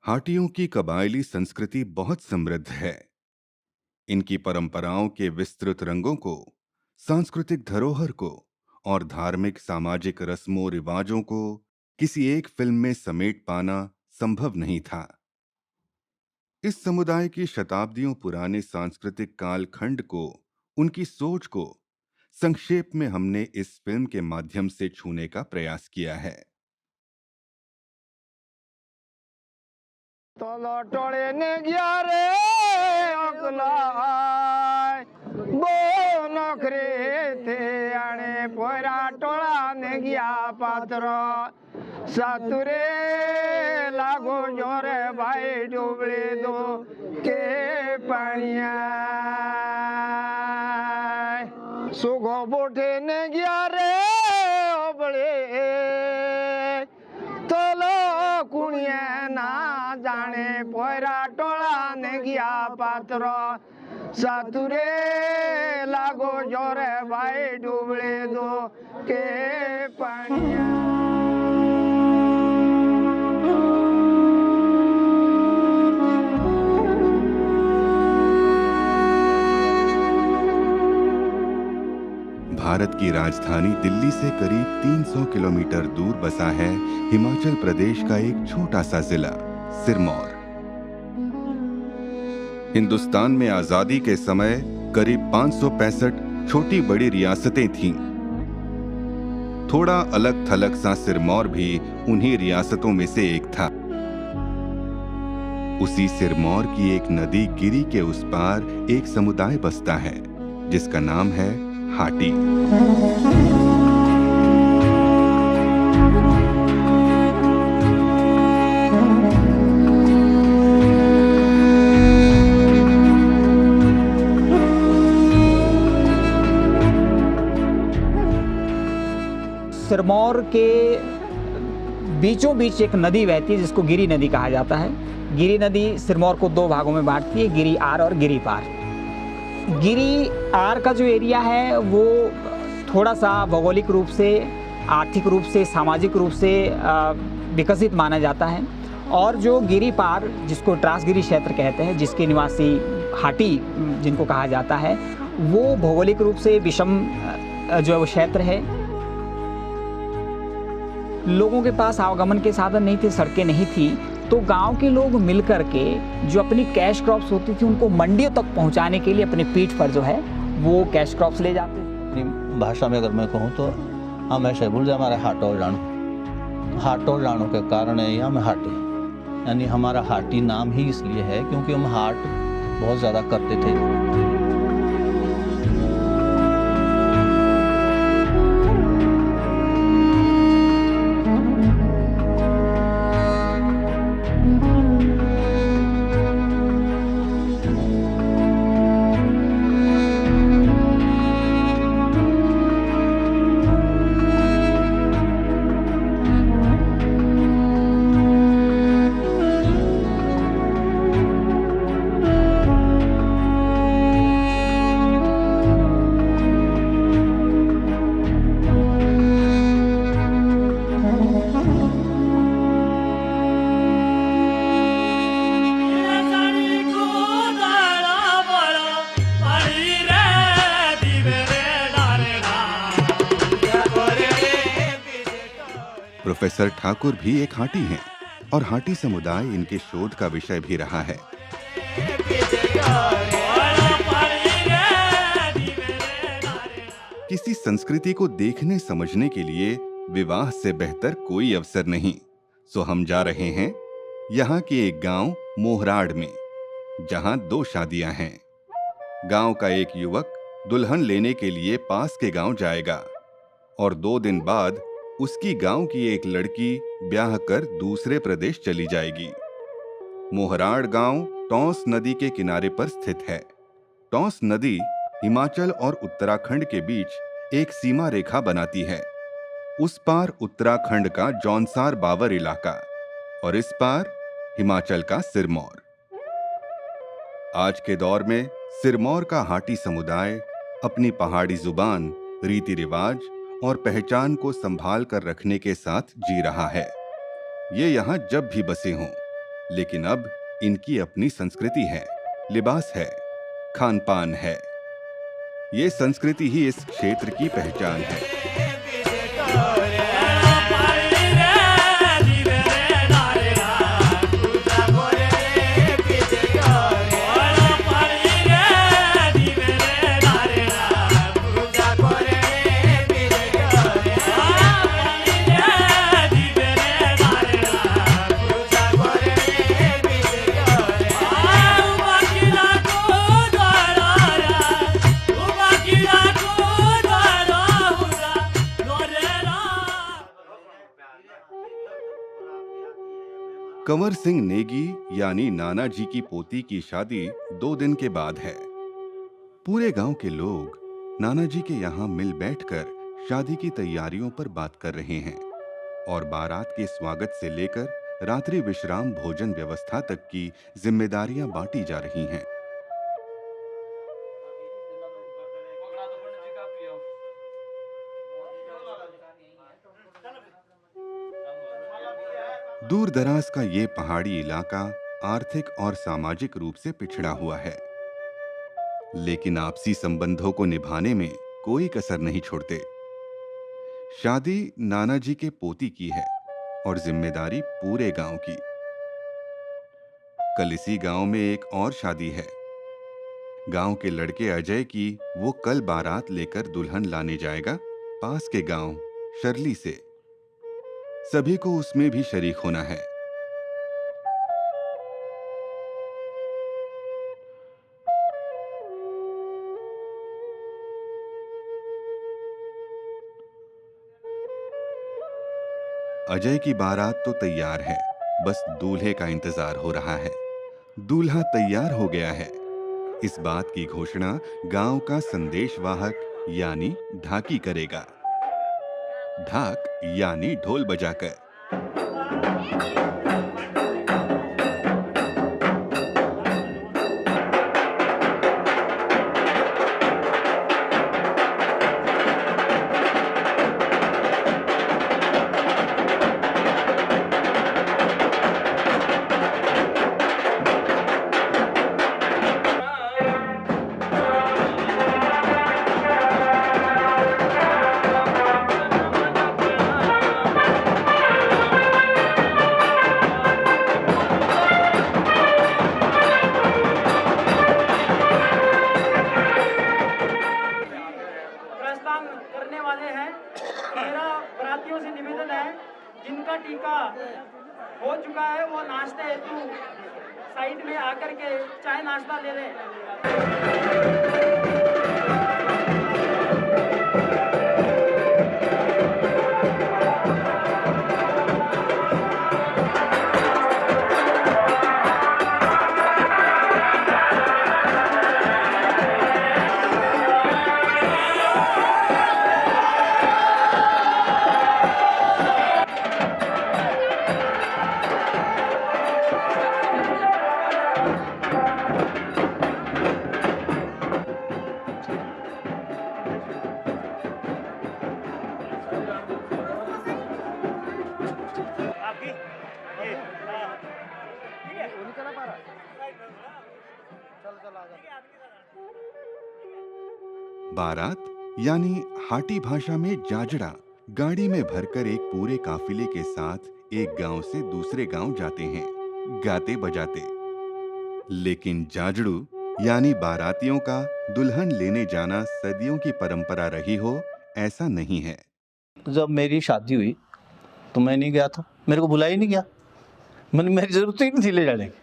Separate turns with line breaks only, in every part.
हाटियों की कबायली संस्कृति बहुत समृद्ध है। इनकी परंपराओं के विस्तृत रंगों को, सांस्कृतिक धरोहर को और धार्मिक सामाजिक रस्मों रिवाजों को किसी एक फिल्म में समेट पाना संभव नहीं था। इस समुदाय की शताब्दियों पुराने सांस्कृतिक कालखंड को, उनकी सोच को संक्षेप में हमने इस फिल्म के माध्यम से छूने का प्रयास किया है।
तलो टोले ने गया रे अगला बो नखरे थे आने पोरा टोला ने गया पात्र सतुरे लागो जोरे भाई डूबले दो के पानिया सुगो बोठे ने गया रे ओबले तलो कुणिया ना जाने पोरा टोला ने गया पात्र सतुरे लागो जोरे भाई डूबले दो के पानिया।
भारत की राजधानी दिल्ली से करीब 300 किलोमीटर दूर बसा है हिमाचल प्रदेश का एक छोटा सा जिला सिरमौर। हिंदुस्तान में आजादी के समय करीब 565 छोटी बड़ी रियासतें थीं। थोड़ा अलग थलग सा सिरमौर भी उन्हीं रियासतों में से एक था। उसी सिरमौर की एक नदी गिरी के उस पार एक समुदाय बसता है जिसका नाम है हाटी।
सिरमौर के बीचों बीच एक नदी बहती है जिसको गिरी नदी कहा जाता है। गिरी नदी सिरमौर को दो भागों में बांटती है, गिरी आर और गिरी पार। गिरी आर का जो एरिया है वो थोड़ा सा भौगोलिक रूप से, आर्थिक रूप से, सामाजिक रूप से विकसित माना जाता है। और जो गिरी पार जिसको ट्रांसगिरी क्षेत्र कहते हैं, जिसके निवासी हाटी जिनको कहा जाता है, वो भौगोलिक रूप से विषम जो वो क्षेत्र है। लोगों के पास आवागमन के साधन नहीं थे, सड़कें नहीं थी, तो गांव के लोग मिलकर के जो अपनी कैश क्रॉप्स होती थी उनको मंडियों तक पहुंचाने के लिए अपनी पीठ पर जो है वो कैश क्रॉप्स ले जाते थे।
अपनी भाषा में अगर मैं कहूँ तो हम ऐसे भूल जाए हमारे हाटो जानो के कारण है हम हाटी, यानी हमारा हाटी नाम ही इसलिए है क्योंकि हम हाट बहुत ज़्यादा करते थे।
प्रोफेसर ठाकुर भी एक हाटी हैं और हाटी समुदाय इनके शोध का विषय भी रहा है। किसी संस्कृति को देखने समझने के लिए विवाह से बेहतर कोई अवसर नहीं, सो हम जा रहे हैं यहाँ के एक गांव मोहराड़ में, जहां 2 शादियां हैं। गांव का एक युवक दुल्हन लेने के लिए पास के गांव जाएगा और 2 दिन बाद उसकी गांव की एक लड़की ब्याह कर दूसरे प्रदेश चली जाएगी। मोहराड़ गांव टॉस नदी के किनारे पर स्थित है। टॉस नदी हिमाचल और उत्तराखंड के बीच एक सीमा रेखा बनाती है। उस पार उत्तराखंड का जौनसार बावर इलाका और इस पार हिमाचल का सिरमौर। आज के दौर में सिरमौर का हाटी समुदाय अपनी पहाड़ी जुबान, रीति रिवाज और पहचान को संभाल कर रखने के साथ जी रहा है। ये यहाँ जब भी बसे हों, लेकिन अब इनकी अपनी संस्कृति है, लिबास है, खान पान है। ये संस्कृति ही इस क्षेत्र की पहचान है। कंवर सिंह नेगी यानी नाना जी की पोती की शादी 2 दिन के बाद है। पूरे गांव के लोग नाना जी के यहाँ मिल बैठकर शादी की तैयारियों पर बात कर रहे हैं और बारात के स्वागत से लेकर रात्रि विश्राम भोजन व्यवस्था तक की जिम्मेदारियां बांटी जा रही हैं। दूर दराज का ये पहाड़ी इलाका आर्थिक और सामाजिक रूप से पिछड़ा हुआ है, लेकिन आपसी संबंधों को निभाने में कोई कसर नहीं छोड़ते। शादी नाना जी के पोती की है और जिम्मेदारी पूरे गांव की। कल इसी गांव में एक और शादी है। गांव के लड़के अजय की वो कल बारात लेकर दुल्हन लाने जाएगा पास के गांव शर्ली से। सभी को उसमें भी शरीक होना है। अजय की बारात तो तैयार है, बस दूल्हे का इंतजार हो रहा है। दूल्हा तैयार हो गया है, इस बात की घोषणा गांव का संदेशवाहक यानी ढाकी करेगा। ढाक यानी ढोल बजाकर।
करने वाले हैं। मेरा बरातियों से निवेदन है, जिनका टीका हो चुका है वो नाश्ते हेतु साइड में आकर के चाय नाश्ता ले लें।
बारात यानी हाटी भाषा में जाजड़ा गाड़ी में भरकर एक पूरे काफिले के साथ एक गांव से दूसरे गांव जाते हैं, गाते बजाते। लेकिन जाजड़ू यानी बारातियों का दुल्हन लेने जाना सदियों की परंपरा रही हो, ऐसा नहीं है।
जब मेरी शादी हुई तो मैं नहीं गया था, मेरे को बुलाया ही नहीं गया। मेरी जरूरत ही नहीं थी ले जाने की।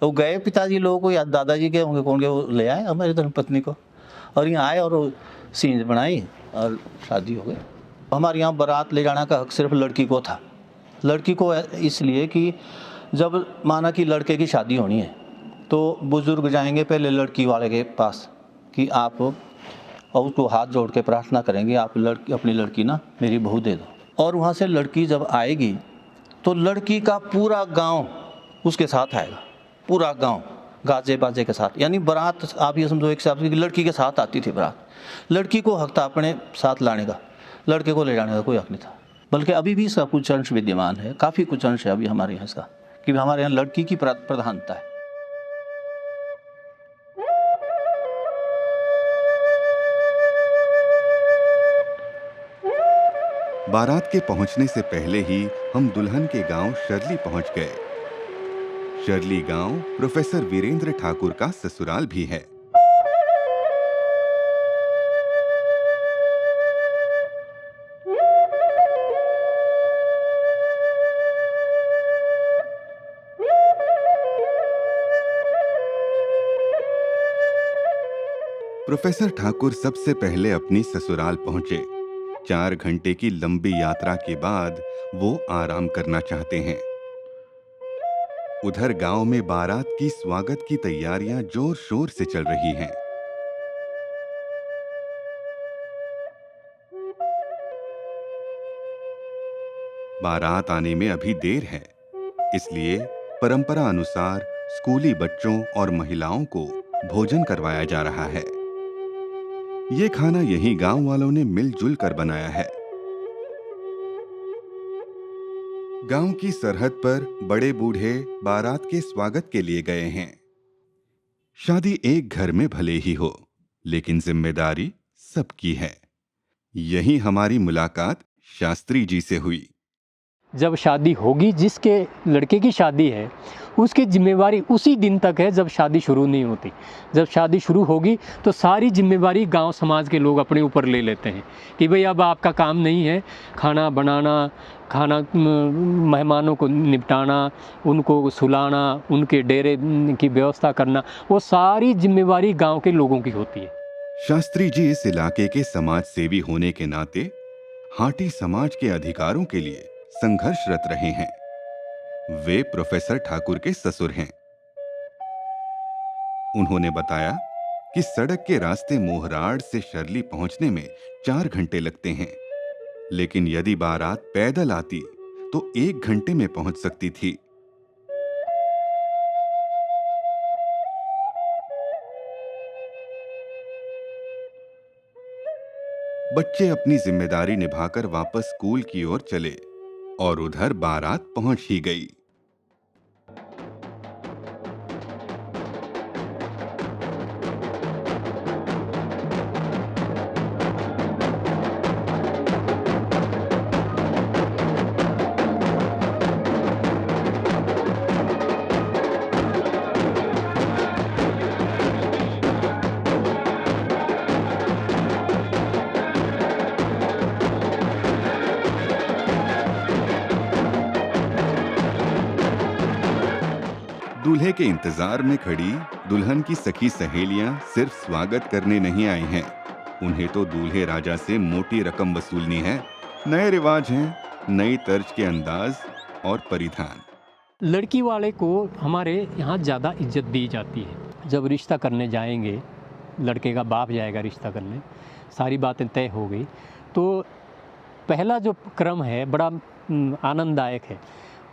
वो गए पिताजी लोगों को या दादाजी के होंगे कौन के, वो ले आए हमारी धर्मपत्नी को और यहाँ आए और सींज बनाई और शादी हो गई। हमारे यहाँ बारात ले जाने का हक सिर्फ लड़की को था। लड़की को इसलिए कि जब माना कि लड़के की शादी होनी है तो बुजुर्ग जाएंगे पहले लड़की वाले के पास कि आप, और उसको हाथ जोड़ के प्रार्थना करेंगे, आप अपनी लड़की ना मेरी बहू दे दो। और वहाँ से लड़की जब आएगी तो लड़की का पूरा गांव उसके साथ आएगा, पूरा गांव गाजे बाजे के साथ। यानी बारात आप ये समझो एक हिसाब से लड़की के साथ आती थी बारात। लड़की को हक था अपने साथ लाने का, लड़के को ले जाने का कोई हक नहीं था। बल्कि अभी भी इसका कुछ अंश विद्यमान है, काफ़ी कुछ अंश है अभी हमारे यहाँ इसका, कि हमारे यहाँ लड़की की प्रधानता है।
बारात के पहुंचने से पहले ही हम दुल्हन के गांव शर्ली पहुंच गए। शर्ली गांव प्रोफेसर वीरेंद्र ठाकुर का ससुराल भी है। प्रोफेसर ठाकुर सबसे पहले अपनी ससुराल पहुंचे। 4 घंटे की लंबी यात्रा के बाद वो आराम करना चाहते हैं। उधर गांव में बारात की स्वागत की तैयारियां जोर शोर से चल रही हैं। बारात आने में अभी देर है, इसलिए परंपरा अनुसार स्कूली बच्चों और महिलाओं को भोजन करवाया जा रहा है। ये खाना यही गांव वालों ने मिलजुल कर बनाया है। गांव की सरहद पर बड़े बूढ़े बारात के स्वागत के लिए गए हैं। शादी एक घर में भले ही हो, लेकिन जिम्मेदारी सबकी है। यही हमारी मुलाकात शास्त्री जी से हुई।
जब शादी होगी, जिसके लड़के की शादी है उसकी जिम्मेवारी उसी दिन तक है जब शादी शुरू नहीं होती। जब शादी शुरू होगी तो सारी जिम्मेवारी गांव समाज के लोग अपने ऊपर ले लेते हैं कि भाई अब आपका काम नहीं है खाना बनाना, खाना मेहमानों को निपटाना, उनको सुलाना, उनके डेरे की व्यवस्था करना, वो सारी जिम्मेवारी गांव के लोगों की होती है।
शास्त्री जी इस इलाके के समाज सेवी होने के नाते हाटी समाज के अधिकारों के लिए संघर्षरत रहे हैं। वे प्रोफेसर ठाकुर के ससुर हैं। उन्होंने बताया कि सड़क के रास्ते मोहराड़ से शर्ली पहुंचने में 4 घंटे लगते हैं, लेकिन यदि बारात पैदल आती तो 1 घंटे में पहुंच सकती थी। बच्चे अपनी जिम्मेदारी निभाकर वापस स्कूल की ओर चले और उधर बारात पहुंच ही गई। दूल्हे के इंतजार में खड़ी दुल्हन की सखी सहेलियां सिर्फ स्वागत करने नहीं आई हैं, उन्हें तो दूल्हे राजा से मोटी रकम वसूलनी है। नए रिवाज हैं, नई तर्ज के अंदाज और परिधान।
लड़की वाले को हमारे यहाँ ज़्यादा इज्जत दी जाती है। जब रिश्ता करने जाएंगे, लड़के का बाप जाएगा रिश्ता करने, सारी बातें तय हो गई तो पहला जो क्रम है बड़ा आनंददायक है।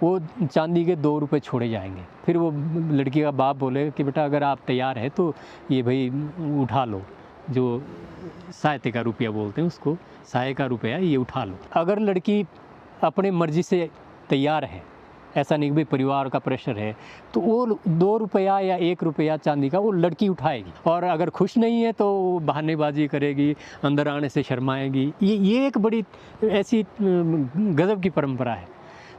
वो चांदी के 2 रुपए छोड़े जाएंगे। फिर वो लड़की का बाप बोले कि बेटा अगर आप तैयार है तो ये भाई उठा लो, जो सायते का रुपया बोलते हैं उसको, साये का रुपया ये उठा लो। अगर लड़की अपने मर्जी से तैयार है, ऐसा नहीं कि भाई परिवार का प्रेशर है, तो वो 2 रुपया या 1 रुपया चांदी का वो लड़की उठाएगी। और अगर खुश नहीं है तो बहानेबाजी करेगी, अंदर आने से शर्माएगी। ये एक बड़ी ऐसी गजब की परंपरा है।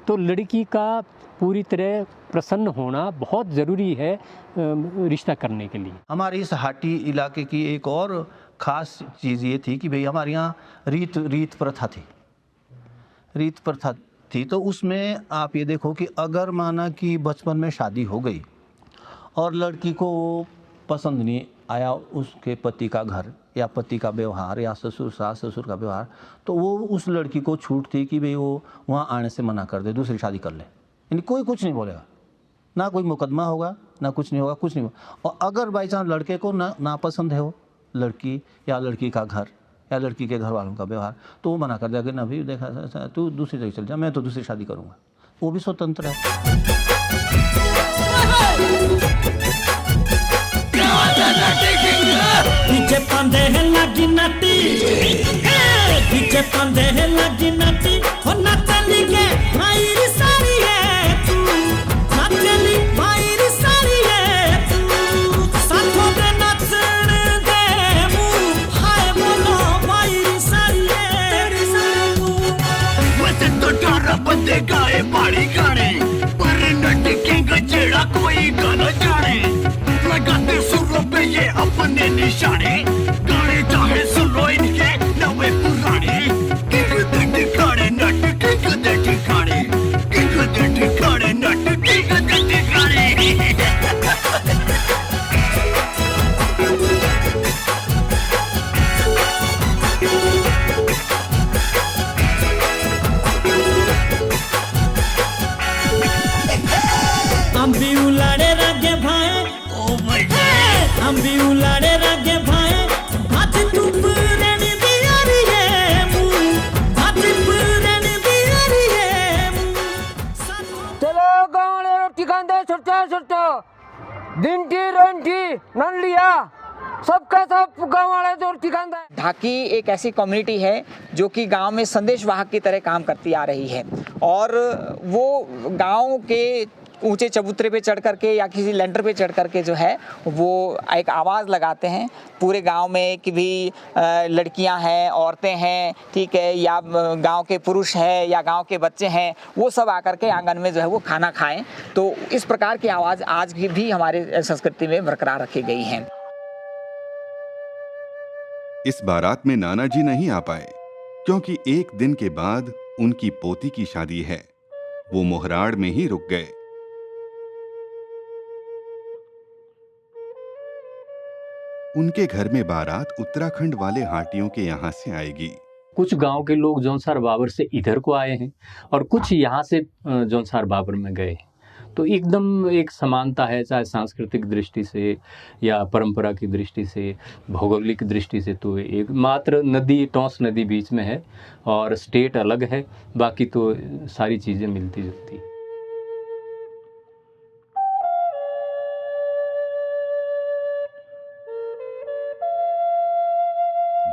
तो लड़की का पूरी तरह प्रसन्न होना बहुत ज़रूरी है रिश्ता करने के लिए।
हमारे इस हाटी इलाके की एक और ख़ास चीज़ ये थी कि भाई हमारे यहाँ रीत प्रथा थी। रीत प्रथा थी तो उसमें आप ये देखो कि अगर माना कि बचपन में शादी हो गई और लड़की को पसंद नहीं आया उसके पति का घर या पति का व्यवहार या ससुर सास ससुर का व्यवहार, तो वो उस लड़की को छूट थी कि भाई वो वहाँ आने से मना कर दे, दूसरी शादी कर ले। यानी कोई कुछ नहीं बोलेगा, ना कोई मुकदमा होगा, ना कुछ नहीं होगा, कुछ नहीं होगा। और अगर बाई चांस लड़के को नापसंद है वो लड़की या लड़की का घर या लड़की के घर वालों का व्यवहार, तो वो मना कर देगा कि ना भाई देखा तू दूसरी जगह चल जा, मैं तो दूसरी शादी करूँगा। वो भी स्वतंत्र है।
पीछे पांदे है लगी नाटी, पीछे पांदे है लगी नाटी, हो नाचनी के मायरी सारी है तू, बंदे गाए पहाड़ी गाने पर नटकेगा जेड़ा कोई गाना जाने लगाते सुरों पे ये अपने निशाने गाने चाहे सुनो इनके नवे पुराने किंग दे ठिकाने नट किंग दे ठिकाने किंग दे ठिकाने नट किंग दे ठिकाने
हम भी उलाड़े रागे भाई
ओ माय गॉड
हम भी उलाड़े रागे भाई हाथ टुपरन दियारी है मुंह हाथ टुपरन दियारी है
चलो गाँव वाले रोटी खाते छुट्टा छुट्टा दिनटी रंटी नन लिया सबका सब गाँव वाले जो रोटी खाते हैं।
ढाकी एक ऐसी कम्युनिटी है जो कि गांव में संदेश वाहक की तरह काम करती आ रही है और वो गांव के ऊंचे चबूतरे पे चढ़ करके या किसी लेंटर पे चढ़ करके जो है वो एक आवाज़ लगाते हैं पूरे गांव में कि भी लड़कियां हैं, औरतें हैं, ठीक है, या गांव के पुरुष हैं या गांव के बच्चे हैं, वो सब आकर के आंगन में जो है वो खाना खाएं। तो इस प्रकार की आवाज़ आज भी हमारे संस्कृति में बरकरार रखी गई है।
इस बारात में नाना जी नहीं आ पाए क्योंकि एक दिन के बाद उनकी पोती की शादी है। वो मोहराड़ में ही रुक गए। उनके घर में बारात उत्तराखंड वाले हाटियों के यहाँ से आएगी।
कुछ गांव के लोग जौनसार बाबर से इधर को आए हैं और कुछ यहाँ से जौनसार बाबर में गए। तो एकदम एक समानता है, चाहे सांस्कृतिक दृष्टि से या परंपरा की दृष्टि से, भौगोलिक दृष्टि से। तो एक मात्र नदी, टॉस नदी बीच में है और स्टेट अलग है, बाकी तो सारी चीज़ें मिलती जुलती।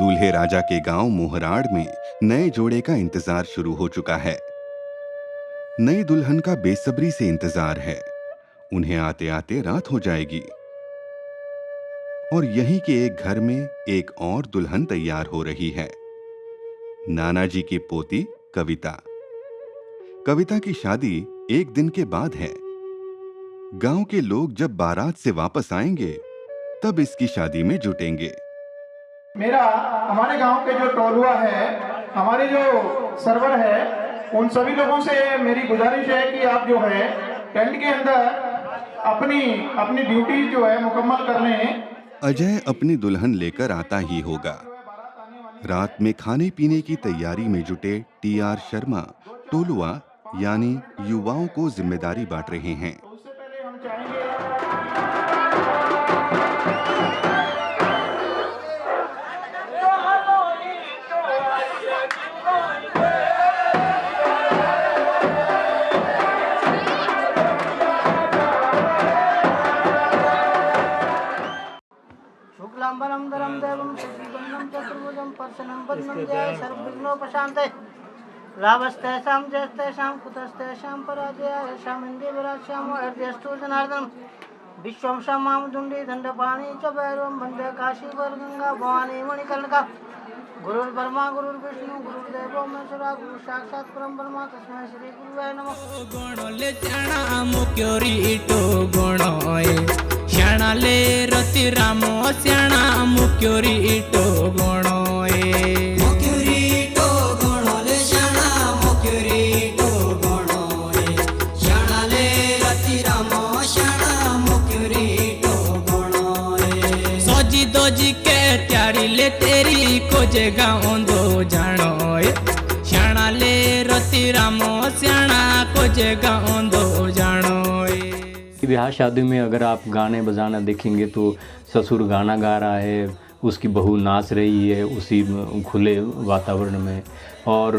दूल्हे राजा के गांव मोहराड़ में नए जोड़े का इंतजार शुरू हो चुका है। नई दुल्हन का बेसब्री से इंतजार है। उन्हें आते आते रात हो जाएगी और यहीं के एक घर में एक और दुल्हन तैयार हो रही है। नाना जी की पोती कविता। कविता की शादी एक दिन के बाद है। गांव के लोग जब बारात से वापस आएंगे तब इसकी शादी में जुटेंगे।
हमारे गांव के जो टोलुआ है, हमारे जो सर्वर है, उन सभी लोगों से मेरी गुजारिश है कि आप जो है टेंट के अंदर अपनी ड्यूटी जो है मुकम्मल कर लें।
अजय अपनी दुल्हन लेकर आता ही होगा। रात में खाने पीने की तैयारी में जुटे टीआर शर्मा टोलुआ यानी युवाओं को जिम्मेदारी बांट रहे हैं।
उससे पहले हम चाहेंगे
शुक्लांबरम देवम शशिवर्णम चतुर्भुजं प्रसन्नं वदनं ध्यायामि सर्वविघ्नोपशान्तये लाभस्तेषां जयस्तेषां कुतस्तेषां पराजयाय शामिन्दीवराश्यामो हृदयस्तु जनार्दनम् विश्वं शमामदुण्डी दण्डपाणि च भैरवं वन्दे काशीवरगङ्गा भवानी मणिकर्णिका गुरुर्ब्रह्मा गुरुर्विष्णु गुरुर्देवो महेश्वरा गुरु साक्षात् परं ब्रह्म तस्मै श्री गुरुवे नमः।
गोणले चणा मुक्योरी टो गोणोए श्याणाले रति रामो Shyana मुक्योरी to गोणोए मुक्योरी to गोणोले Shyana मुक्योरी to गोणोए श्याणाले रति रामो श्याणा मुक्योरी टो गोणोए सोजी दोजी के त्यारी ले तेरी को जगह ओंदो जाणोए श्याणाले रति रामो श्याणा को जगह ओंदो जाणोए।
ब्याह शादी में अगर आप गाने बजाना देखेंगे तो ससुर गाना गा रहा है, उसकी बहू नाच रही है उसी खुले वातावरण में, और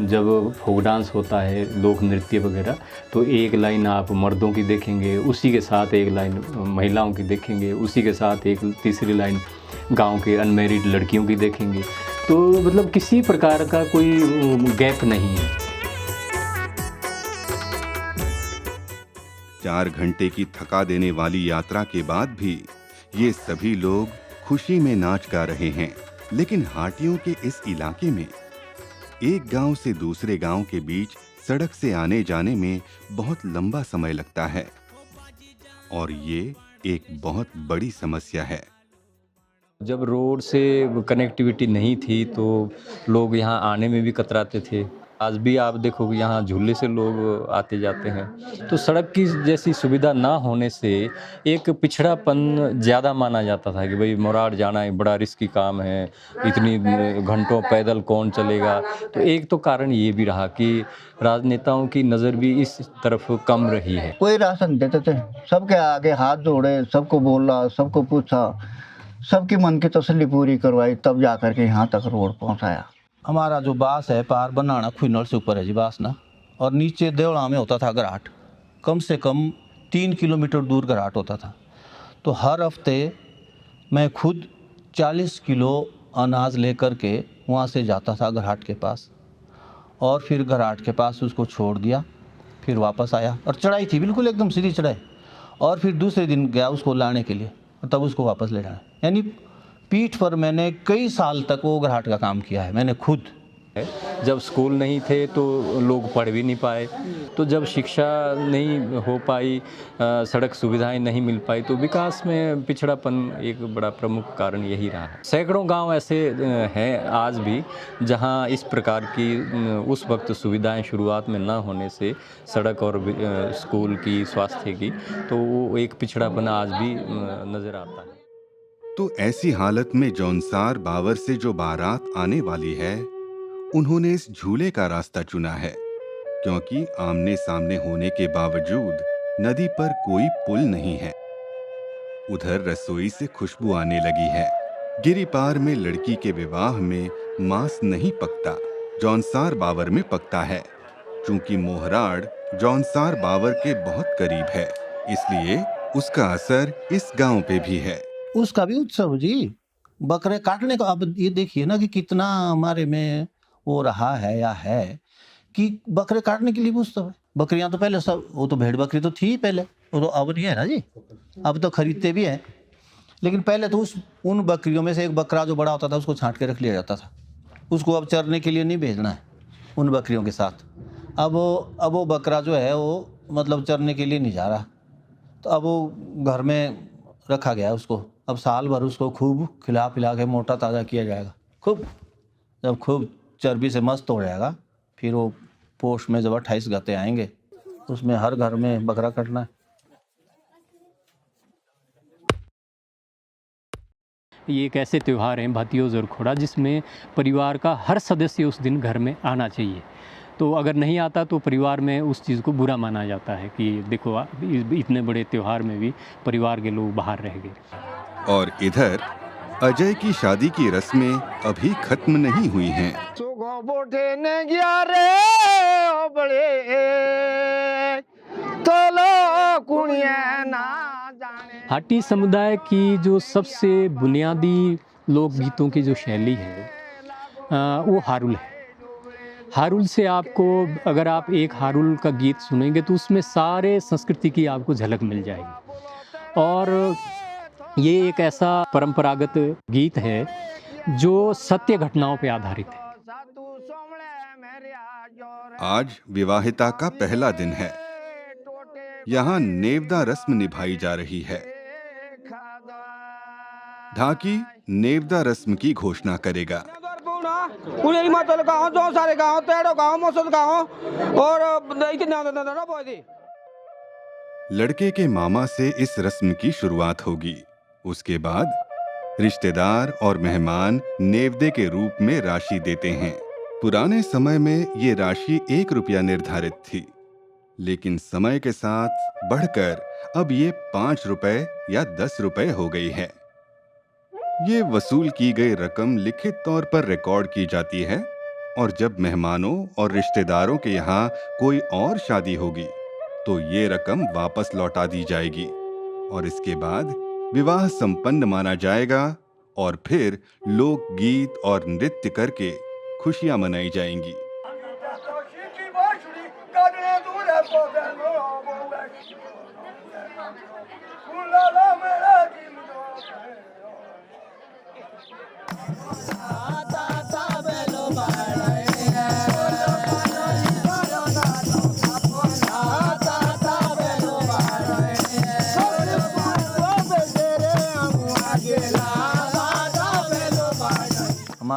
जब फोक डांस होता है, लोक नृत्य वगैरह, तो एक लाइन आप मर्दों की देखेंगे, उसी के साथ एक लाइन महिलाओं की देखेंगे, उसी के साथ एक तीसरी लाइन गांव के अनमैरिड लड़कियों की देखेंगे। तो मतलब किसी प्रकार का कोई गैप नहीं है।
4 घंटे की थका देने वाली यात्रा के बाद भी ये सभी लोग खुशी में नाच गा रहे हैं। लेकिन हाटियों के इस इलाके में एक गांव से दूसरे गांव के बीच सड़क से आने जाने में बहुत लंबा समय लगता है और ये एक बहुत बड़ी समस्या है।
जब रोड से कनेक्टिविटी नहीं थी तो लोग यहाँ आने में भी कतराते थे। आज भी आप देखोगे यहाँ झूले से लोग आते जाते हैं। तो सड़क की जैसी सुविधा ना होने से एक पिछड़ापन ज़्यादा माना जाता था कि भाई मोराड़ जाना है बड़ा रिस्की काम है, इतनी घंटों पैदल कौन चलेगा। तो एक तो कारण ये भी रहा कि राजनेताओं की नज़र भी इस तरफ कम रही है।
कोई राशन देते थे, सबके आगे हाथ जोड़े, सबको बोला, सबको पूछा, सबकी मन की तसल्ली पूरी करवाई, तब जा कर के यहाँ तक रोड पहुँचाया।
हमारा जो बास है पार बनाना खुनल से ऊपर है जी बास ना, और नीचे देवड़ा में होता था घराट, कम से कम 3 किलोमीटर दूर घराट होता था। तो हर हफ्ते मैं खुद 40 किलो अनाज लेकर के वहाँ से जाता था घराट के पास, और फिर घराट के पास उसको छोड़ दिया, फिर वापस आया, और चढ़ाई थी बिल्कुल एकदम सीधी चढ़ाई, और फिर दूसरे दिन गया उसको लाने के लिए, तब उसको वापस ले जाना। यानी पीठ पर मैंने कई साल तक वो घराट का काम किया है मैंने खुद।
जब स्कूल नहीं थे तो लोग पढ़ भी नहीं पाए, तो जब शिक्षा नहीं हो पाई, सड़क सुविधाएं नहीं मिल पाई, तो विकास में पिछड़ापन एक बड़ा प्रमुख कारण यही रहा है। सैकड़ों गांव ऐसे हैं आज भी जहां इस प्रकार की उस वक्त सुविधाएं शुरुआत में ना होने से सड़क और स्कूल की, स्वास्थ्य की, तो वो एक पिछड़ापन आज भी नज़र आता है।
तो ऐसी हालत में जौनसार बावर से जो बारात आने वाली है, उन्होंने इस झूले का रास्ता चुना है, क्योंकि आमने सामने होने के बावजूद नदी पर कोई पुल नहीं है। उधर रसोई से खुशबू आने लगी है। गिरिपार में लड़की के विवाह में मांस नहीं पकता, जौनसार बावर में पकता है। चूंकि मोहराड़ जौनसार बावर के बहुत करीब है, इसलिए उसका असर इस गांव पे भी है।
उसका भी उत्सव जी, बकरे काटने का। अब ये देखिए ना कि कितना हमारे में वो रहा है या है कि बकरे काटने के लिए भी उत्सव है। बकरियां तो पहले सब, वो तो भेड़ बकरी तो थी पहले, वो तो अब नहीं है ना जी, अब तो खरीदते भी हैं। लेकिन पहले तो उन बकरियों में से एक बकरा जो बड़ा होता था उसको छांट के रख लिया जाता था, उसको अब चरने के लिए नहीं भेजना है उन बकरियों के साथ। अब वो बकरा जो है वो मतलब चरने के लिए नहीं जा रहा, तो अब वो घर में रखा गया है उसको। अब साल भर उसको खूब खिला पिला के मोटा ताज़ा किया जाएगा, खूब। जब खूब चर्बी से मस्त हो जाएगा, फिर वो पोष में जब 28 गते आएंगे, उसमें हर घर में बकरा कटना है।
ये एक ऐसे त्यौहार हैं भातियों ज़रखोड़ा जिसमें परिवार का हर सदस्य उस दिन घर में आना चाहिए। तो अगर नहीं आता तो परिवार में उस चीज़ को बुरा माना जाता है कि देखो इतने बड़े त्यौहार में भी परिवार के लोग बाहर रह गए।
और इधर अजय की शादी की रस्में अभी खत्म नहीं हुई हैं।
हाटी समुदाय की जो सबसे बुनियादी लोकगीतों की जो शैली है वो हारुल है। हारुल से आपको, अगर आप एक हारुल का गीत सुनेंगे तो उसमें सारे संस्कृति की आपको झलक मिल जाएगी। और ये एक ऐसा परंपरागत गीत है जो सत्य घटनाओं पर आधारित है।
आज विवाहिता का पहला दिन है। यहाँ नेवदा रस्म निभाई जा रही है। ढाकी नेवदा रस्म की घोषणा करेगा। लड़के के मामा से इस रस्म की शुरुआत होगी। उसके बाद रिश्तेदार और मेहमान नेवदे के रूप में राशि देते हैं। पुराने समय में ये राशि 1 रुपया निर्धारित थी, लेकिन समय के साथ बढ़कर अब ये 5 रुपए या 10 रुपए हो गई है। ये वसूल की गई रकम लिखित तौर पर रिकॉर्ड की जाती है, और जब मेहमानों और रिश्तेदारों के यहाँ कोई और शादी होगी तो ये रकम वापस लौटा दी जाएगी, और इसके बाद विवाह संपन्न माना जाएगा, और फिर लोक गीत और नृत्य करके खुशियां मनाई जाएंगी।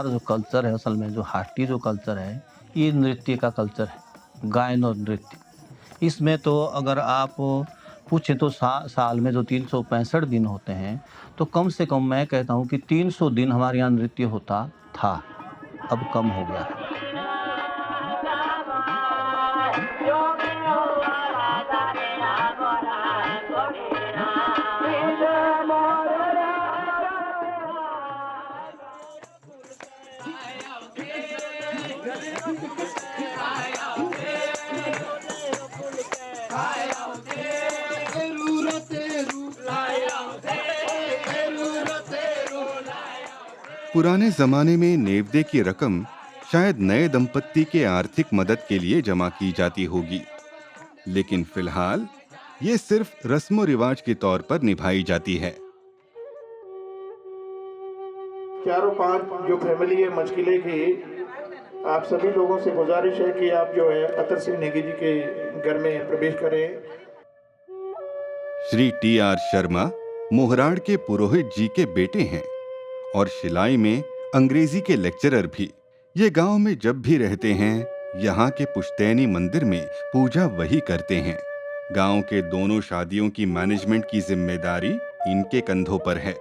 हमारा जो कल्चर है, असल में जो हाटी जो कल्चर है, ये नृत्य का कल्चर है, गायन और नृत्य। इसमें तो अगर आप पूछें तो साल में जो 365 दिन होते हैं, तो कम से कम मैं कहता हूँ कि 300 दिन हमारे यहाँ नृत्य होता था, अब कम हो गया है।
पुराने जमाने में नेवदे की रकम शायद नए दंपत्ति के आर्थिक मदद के लिए जमा की जाती होगी, लेकिन फिलहाल ये सिर्फ रस्मो रिवाज के तौर पर निभाई जाती है।
चारों पांच जो फैमिली है मचकिले की, आप सभी लोगों से गुजारिश है कि आप जो है अतर सिंह नेगी जी के घर में प्रवेश करें।
श्री टी.आर. शर्मा मोहराड़ के पुरोहित जी के बेटे हैं और शिलाई में अंग्रेजी के लेक्चरर भी। ये गांव में जब भी रहते हैं, यहाँ के पुश्तैनी मंदिर में पूजा वही करते हैं। गांव के दोनों शादियों की मैनेजमेंट की जिम्मेदारी इनके कंधों पर है।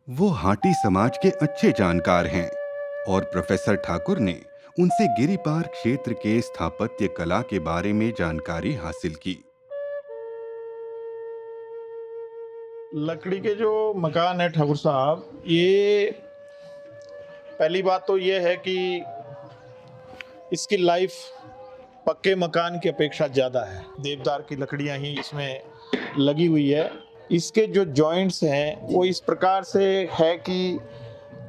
वो हाटी समाज के अच्छे जानकार हैं और प्रोफेसर ठाकुर ने उनसे गिरिपार क्षेत्र के स्थापत्य कला के बारे में जानकारी हासिल की।
लकड़ी के जो मकान है ठाकुर साहब, ये पहली बात तो ये है कि इसकी लाइफ पक्के मकान की अपेक्षा ज़्यादा है। देवदार की लकड़ियां ही इसमें लगी हुई है। इसके जो जॉइंट्स हैं वो इस प्रकार से है कि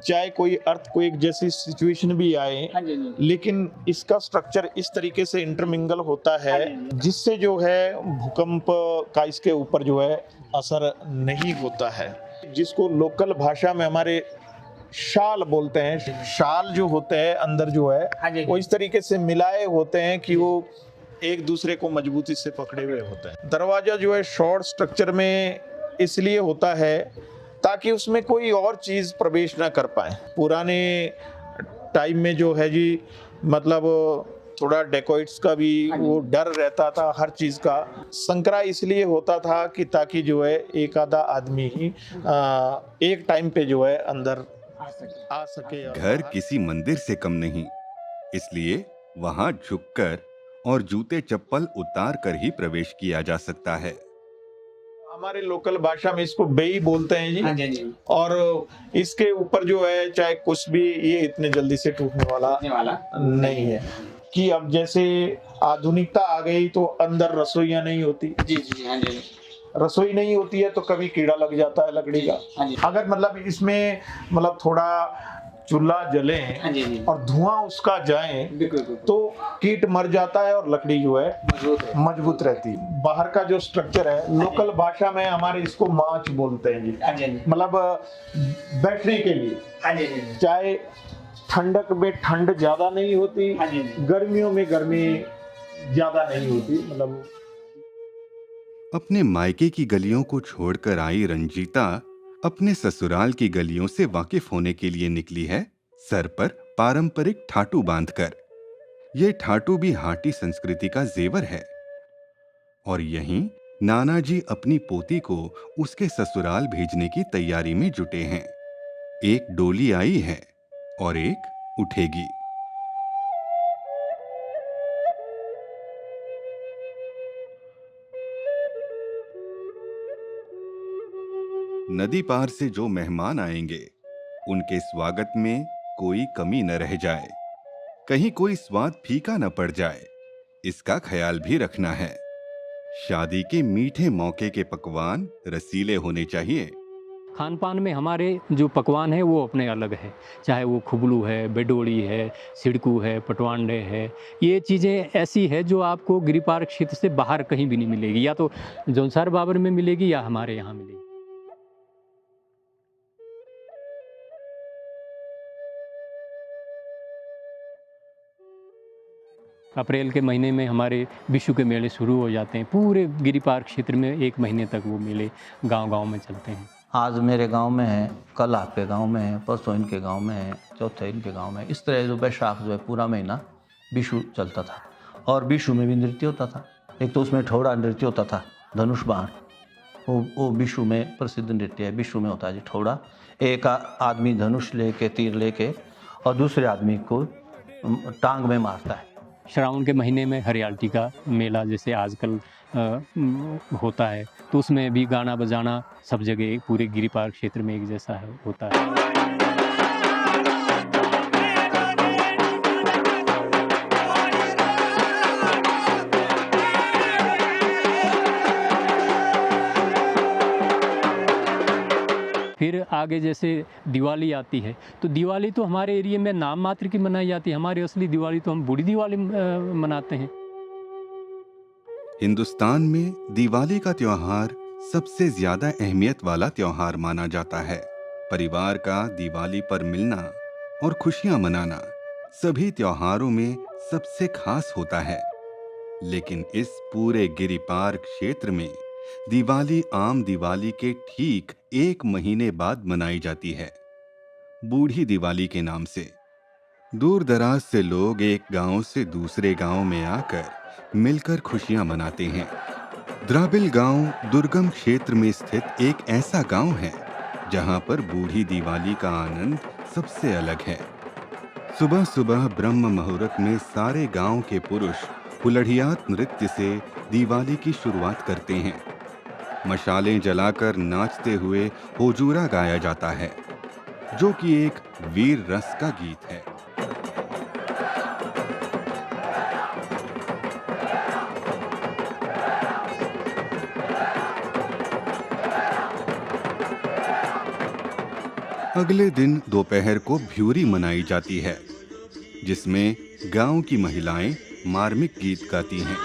चाहे कोई अर्थक्वेक जैसी सिचुएशन भी आए, लेकिन इसका स्ट्रक्चर इस तरीके से इंटरमिंगल होता है जिससे जो है भूकंप का इसके ऊपर जो है असर नहीं होता है, जिसको लोकल भाषा में हमारे शाल बोलते हैं। शाल जो होते हैं अंदर जो है वो इस तरीके से मिलाए होते हैं कि वो एक दूसरे को मजबूती से पकड़े हुए होते हैं। दरवाजा जो है शॉर्ट स्ट्रक्चर में इसलिए होता है ताकि उसमें कोई और चीज प्रवेश ना कर पाए। पुराने टाइम में जो है जी, मतलब थोड़ा डेकोइट्स का भी वो डर रहता था, हर चीज का। संकरा इसलिए होता था कि ताकि जो है एक आधा आदमी ही एक टाइम पे जो है अंदर आ सके।
घर किसी मंदिर से कम नहीं, इसलिए वहां झुककर और जूते चप्पल उतार कर ही प्रवेश किया जा सकता है।
हमारे लोकल भाषा में इसको बेई बोलते हैं जी। और इसके ऊपर जो है चाहे कुछ भी, ये इतने जल्दी से टूटने वाला नहीं है। कि अब जैसे आधुनिकता आ गई तो अंदर रसोइयां नहीं होती जी। रसोई नहीं होती है तो कभी कीड़ा लग जाता है लकड़ी का। अगर मतलब इसमें मतलब थोड़ा चूल्हा जले और धुआं उसका जाए तो कीट मर जाता है और लकड़ी जो है मजबूत रहती है। बाहर का जो स्ट्रक्चर है लोकल भाषा में हमारे इसको माच बोलते हैं जी, मतलब बैठने के लिए। चाहे ठंडक में ठंड ज्यादा नहीं होती, गर्मियों में गर्मी ज्यादा नहीं होती। मतलब
अपने मायके की गलियों को छोड़कर आई रंजीता अपने ससुराल की गलियों से वाकिफ होने के लिए निकली है, सर पर पारंपरिक ठाटू बांधकर। ये ठाटू भी हाटी संस्कृति का जेवर है और यहीं नानाजी अपनी पोती को उसके ससुराल भेजने की तैयारी में जुटे हैं। एक डोली आई है और एक उठेगी। नदी पार से जो मेहमान आएंगे उनके स्वागत में कोई कमी न रह जाए, कहीं कोई स्वाद फीका न पड़ जाए, इसका ख्याल भी रखना है। शादी के मीठे मौके के पकवान रसीले होने चाहिए।
खान पान में हमारे जो पकवान है वो अपने अलग है, चाहे वो खुबलू है, बेडोड़ी है, सिड़कू है, पटवांडे है। ये चीज़ें ऐसी है जो आपको गिरिपार क्षेत्र से बाहर कहीं भी नहीं मिलेगी, या तो जौनसार बाबर में मिलेगी या हमारे यहाँ मिलेगी। अप्रैल के महीने में हमारे विशु के मेले शुरू हो जाते हैं। पूरे गिरिपार क्षेत्र में 1 महीने तक वो मेले गांव-गांव में चलते हैं।
आज मेरे गांव में है, कल आपके गांव में है, परसों इनके गांव में है, चौथे इनके गांव में है। इस तरह जो बैसाख जो है पूरा महीना बिशु चलता था। और बिशु में भी नृत्य होता था। एक तो उसमें ठौड़ा नृत्य होता था, धनुष बाण, वो बिशु में प्रसिद्ध नृत्य है। बिशु में होता है जी ठौड़ा। एक आदमी धनुष लेके, तीर लेके, और दूसरे आदमी को टांग में मारता है।
श्रावण के महीने में हरियाणटी का मेला जैसे आजकल होता है, तो उसमें भी गाना बजाना सब जगह पूरे गिरिपार क्षेत्र में एक जैसा है, होता है। फिर आगे जैसे दिवाली आती है, तो दिवाली तो हमारे एरिया में नाम मात्र की मनाई जाती है। हमारी असली दिवाली तो हम बूढ़ी दिवाली मनाते हैं।
हिंदुस्तान में दिवाली का त्योहार सबसे ज्यादा अहमियत वाला त्योहार माना जाता है। परिवार का दिवाली पर मिलना और खुशियां मनाना सभी त्योहारों में सबसे खास होता है। लेकिन इस पूरे गिरिपार क्षेत्र में दिवाली आम दिवाली के ठीक 1 महीने बाद मनाई जाती है, बूढ़ी दिवाली के नाम से। दूर दराज से लोग एक गांव से दूसरे गांव में आकर मिलकर खुशियां मनाते हैं। द्राबिल गांव दुर्गम क्षेत्र में स्थित एक ऐसा गांव है जहां पर बूढ़ी दिवाली का आनंद सबसे अलग है। सुबह सुबह ब्रह्म मुहूर्त में सारे गांव के पुरुष हुलड़ियात नृत्य से दिवाली की शुरुआत करते हैं। मशालें जलाकर नाचते हुए होजूरा गाया जाता है, जो कि एक वीर रस का गीत है। अगले दिन दोपहर को भ्यूरी मनाई जाती है, जिसमें गांव की महिलाएं मार्मिक गीत गाती हैं।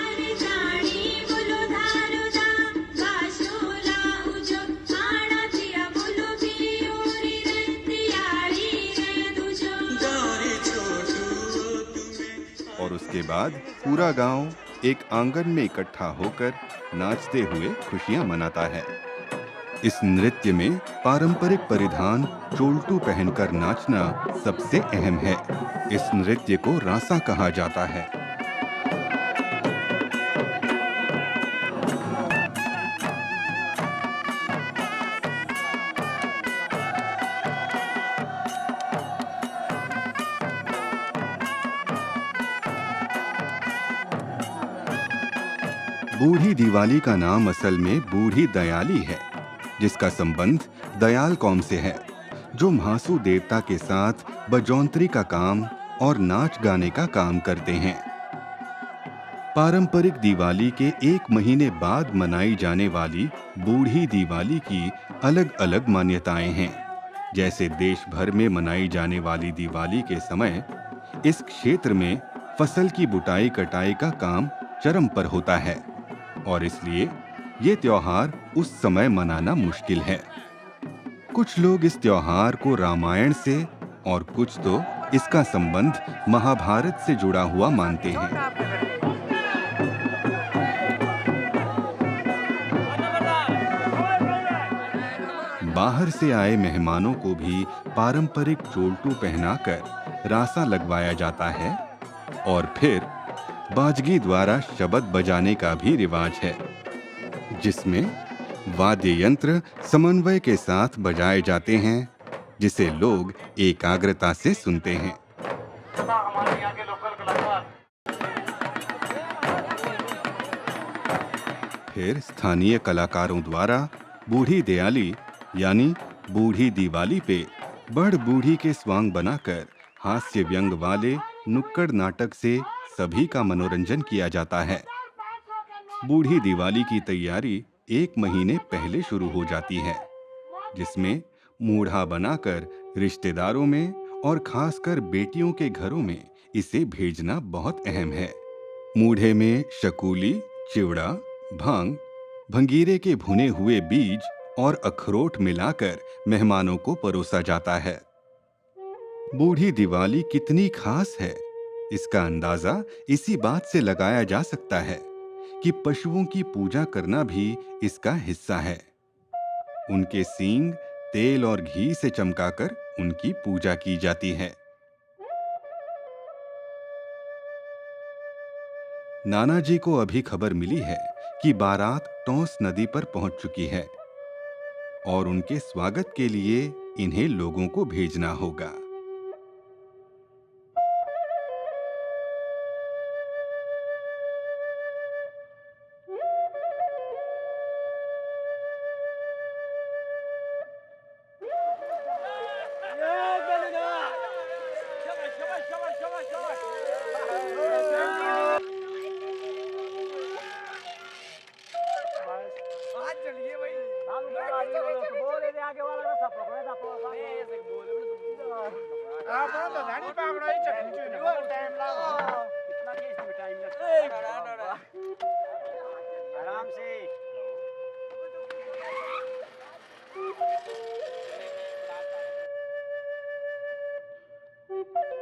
और उसके बाद पूरा गांव एक आंगन में इकट्ठा होकर नाचते हुए खुशियां मनाता है। इस नृत्य में पारंपरिक परिधान चोल्टू पहनकर नाचना सबसे अहम है। इस नृत्य को रासा कहा जाता है। बूढ़ी दिवाली का नाम असल में बूढ़ी दयाली है, जिसका संबंध दयाल कौम से है, जो म्हासू देवता के साथ बजौंतरी का काम और नाच गाने का काम करते हैं। पारंपरिक दिवाली के 1 महीने बाद मनाई जाने वाली बूढ़ी दिवाली की अलग अलग मान्यताएं हैं। जैसे देश भर में मनाई जाने वाली दिवाली के समय इस क्षेत्र में फसल की बुटाई कटाई का काम चरम पर होता है, और इसलिए ये त्योहार उस समय मनाना मुश्किल है। कुछ लोग इस त्योहार को रामायण से और कुछ तो इसका संबंध महाभारत से जुड़ा हुआ मानते हैं। बाहर से आए मेहमानों को भी पारंपरिक चोल्टू पहनाकर रासा लगवाया जाता है, और फिर बाजगी द्वारा शबद बजाने का भी रिवाज है, जिसमें वाद्य यंत्र समन्वय के साथ बजाए जाते हैं, जिसे लोग एकाग्रता से सुनते हैं। फिर स्थानीय कलाकारों द्वारा बूढ़ी दयाली यानी बूढ़ी दिवाली पे बड़ बूढ़ी के स्वांग बनाकर हास्य व्यंग वाले नुक्कड़ नाटक से सभी का मनोरंजन किया जाता है। बूढ़ी दिवाली की तैयारी 1 महीने पहले शुरू हो जाती है, जिसमें मूढ़ा बनाकर रिश्तेदारों में और खासकर बेटियों के घरों में इसे भेजना बहुत अहम है। मूढ़े में शकुली, चिवड़ा, भांग, भंगीरे के भुने हुए बीज और अखरोट मिलाकर मेहमानों को परोसा जाता है। बूढ़ी दिवाली कितनी खास है, इसका अंदाजा इसी बात से लगाया जा सकता है कि पशुओं की पूजा करना भी इसका हिस्सा है। उनके सींग तेल और घी से चमकाकर उनकी पूजा की जाती है। नाना जी को अभी खबर मिली है कि बारात टोंस नदी पर पहुंच चुकी है और उनके स्वागत के लिए इन्हें लोगों को भेजना होगा।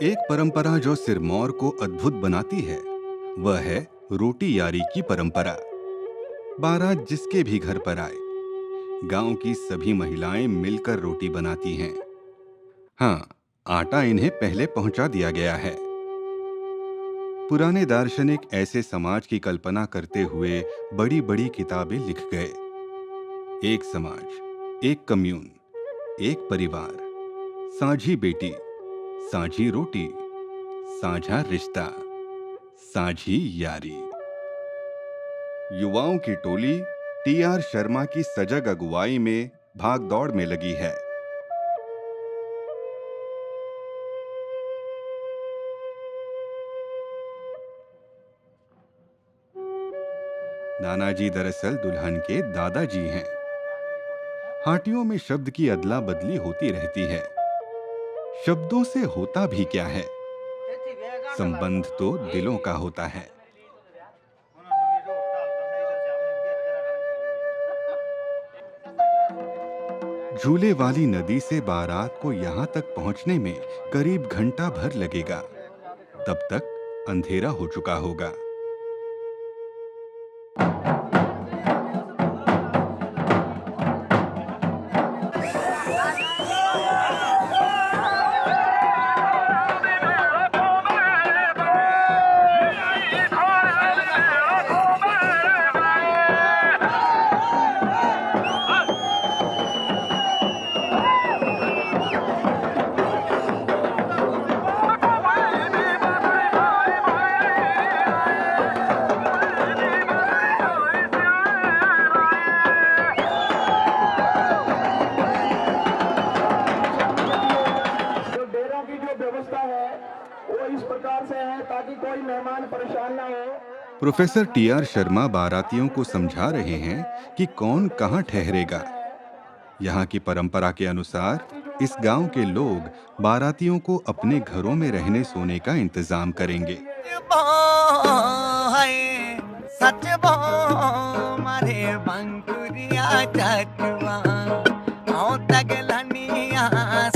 एक परंपरा जो सिरमौर को अद्भुत बनाती है वह है रोटी यारी की परंपरा। बारात जिसके भी घर पर आए, गांव की सभी महिलाएं मिलकर रोटी बनाती हैं। हाँ, आटा इन्हें पहले पहुंचा दिया गया है। पुराने दार्शनिक ऐसे समाज की कल्पना करते हुए बड़ी बड़ी किताबें लिख गए। एक समाज, एक कम्यून, एक परिवार, साझी बेटी, साझी रोटी, साझा रिश्ता, साझी यारी। युवाओं की टोली टी.आर. शर्मा की सजग अगुवाई में भागदौड़ में लगी है। नानाजी दरअसल दुल्हन के दादाजी हैं। हाटियों में शब्द की अदला बदली होती रहती है। शब्दों से होता भी क्या है, संबंध तो दिलों का होता है। झूले वाली नदी से बारात को यहां तक पहुंचने में करीब घंटा भर लगेगा। तब तक अंधेरा हो चुका होगा। Professor TR. शर्मा बारातियों को समझा रहे हैं कि कौन कहां ठहरेगा। यहाँ की परंपरा के अनुसार इस गांव के लोग बारातियों को अपने घरों में रहने सोने का इंतजाम करेंगे।
सच मारे बंकुरिया चटवा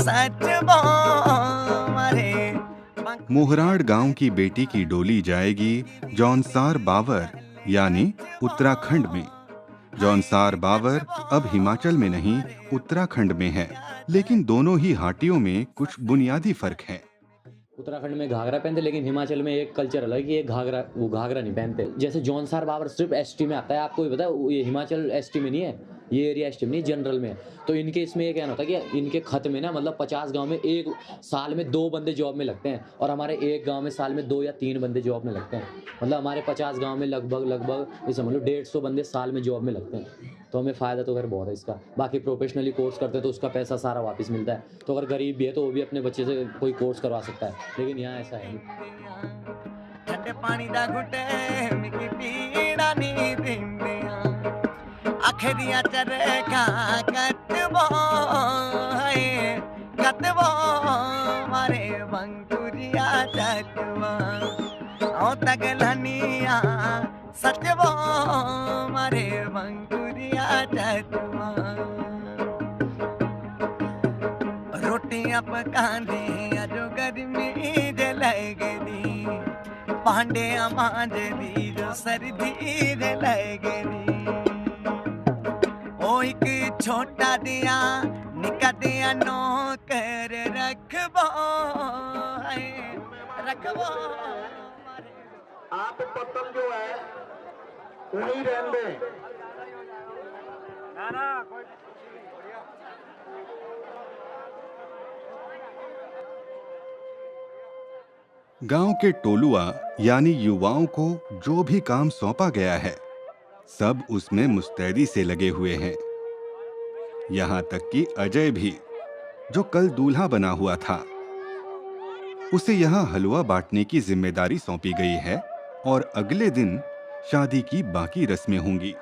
सच मारे।
मोहराड़ गांव की बेटी की डोली जाएगी जौनसार बावर यानी उत्तराखंड में। जौनसार बावर अब हिमाचल में नहीं उत्तराखंड में है, लेकिन दोनों ही हाटियों में कुछ बुनियादी फर्क है।
उत्तराखंड में घाघरा पहनते, लेकिन हिमाचल में एक कल्चर अलग है, ये घाघरा नहीं पहनते। जैसे जौनसार बावर सिर्फ एसटी में आता है, आपको भी पता है, ये हिमाचल एसटी में नहीं है, ये एरिया एसटी में नहीं, जनरल में। तो इनके इसमें ये कहना होता है कि इनके खत में ना मतलब 50 गांव में एक साल में 2 बंदे जॉब में लगते हैं, और हमारे एक गांव में साल में 2 या 3 बंदे जॉब में लगते हैं। मतलब हमारे 50 गांव में लगभग ये समझ लो 150 बंदे साल में जॉब में लगते हैं। तो हमें फ़ायदा तो खैर बहुत है इसका। बाकी प्रोफेशनली कोर्स करते हैं तो उसका पैसा सारा वापस मिलता है। तो अगर गरीब भी है तो वो भी अपने बच्चे से कोई कोर्स करवा सकता है, लेकिन यहाँ ऐसा है
ठंडे पानी दा घुटे मिकी पीड़ा नी दिंदिया आखिरिया चरखा कटबो मारे बंकुरिया चटवा ओ तगलनिया सचबो मारे बंकुरिया चटवा। रोटियां पकांदे जो गर्मी दे लगदी, भांडे मांजदी जो सर्दी दे लगदी। ओ एक छोटा दिया
निकदिया नौकर रखबो है रखबो
आप पत्तल जो है उन्हीं रहने
गांव के टोलुआ यानी युवाओं को जो भी काम सौंपा गया है सब उसमें मुस्तैदी से लगे हुए हैं। यहाँ तक कि अजय भी, जो कल दूल्हा बना हुआ था, उसे यहाँ हलवा बांटने की जिम्मेदारी सौंपी गई है और अगले दिन शादी की बाकी रस्में होंगी।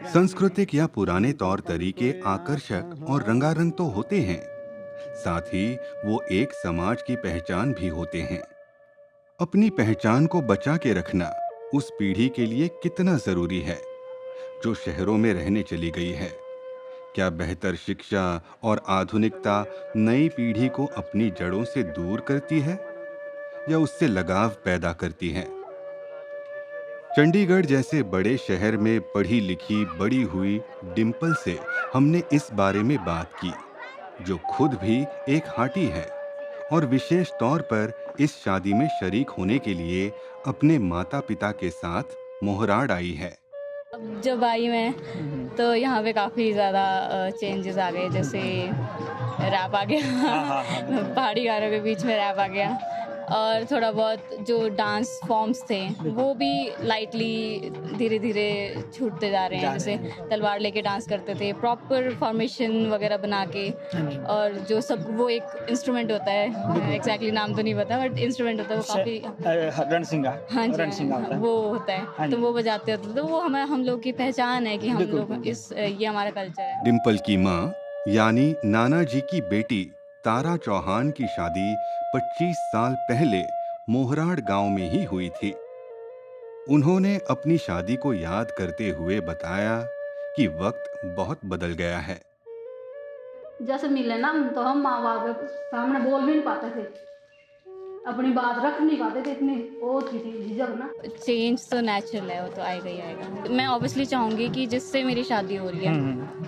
सांस्कृतिक या पुराने तौर तरीके आकर्षक और रंगारंग तो होते हैं, साथ ही वो एक समाज की पहचान भी होते हैं। अपनी पहचान को बचा के रखना उस पीढ़ी के लिए कितना जरूरी है जो शहरों में रहने चली गई है। क्या बेहतर शिक्षा और आधुनिकता नई पीढ़ी को अपनी जड़ों से दूर करती है या उससे लगाव पैदा करती है? चंडीगढ़ जैसे बड़े शहर में पढ़ी लिखी बड़ी हुई डिंपल से हमने इस बारे में बात की, जो खुद भी एक हाटी है और विशेष तौर पर इस शादी में शरीक होने के लिए अपने माता पिता के साथ मोहराड़ आई है।
जब आई मैं तो यहाँ पे काफ़ी ज़्यादा चेंजेस आ गए, जैसे रैप आ गया पहाड़ी गानों के बीच में रैप आ गया, और थोड़ा बहुत जो डांस फॉर्म्स थे वो भी लाइटली धीरे धीरे छूटते जा रहे हैं। जैसे तलवार लेके डांस करते थे, प्रॉपर फॉर्मेशन वगैरह बना के, और जो सब वो एक इंस्ट्रूमेंट होता है, एग्जैक्टली नाम तो नहीं पता बट इंस्ट्रूमेंट होता है वो काफ़ी
रणसिंगा,
हाँ जी वो होता है, तो वो बजाते होते थे। तो वो हम लोग की पहचान है कि हम लोग ये हमारा कल्चर है।
डिंपल की माँ यानी नाना जी की बेटी तारा चौहान की शादी 25 साल पहले मोहराड़ गांव में ही हुई थी। उन्होंने अपनी शादी को याद करते हुए बताया कि वक्त बहुत बदल गया है।
जैसे मिले ना तो हम माँ बाप के सामने बोल भी नहीं पाते थे, अपनी बात रख नहीं पाते थे, इतनी वो थी झिझक ना।
चेंज तो नेचुरल है, वो तो आएगा ही आएगा। मैं ऑब्वियसली चाहूँगी कि जिससे मेरी शादी हो रही है,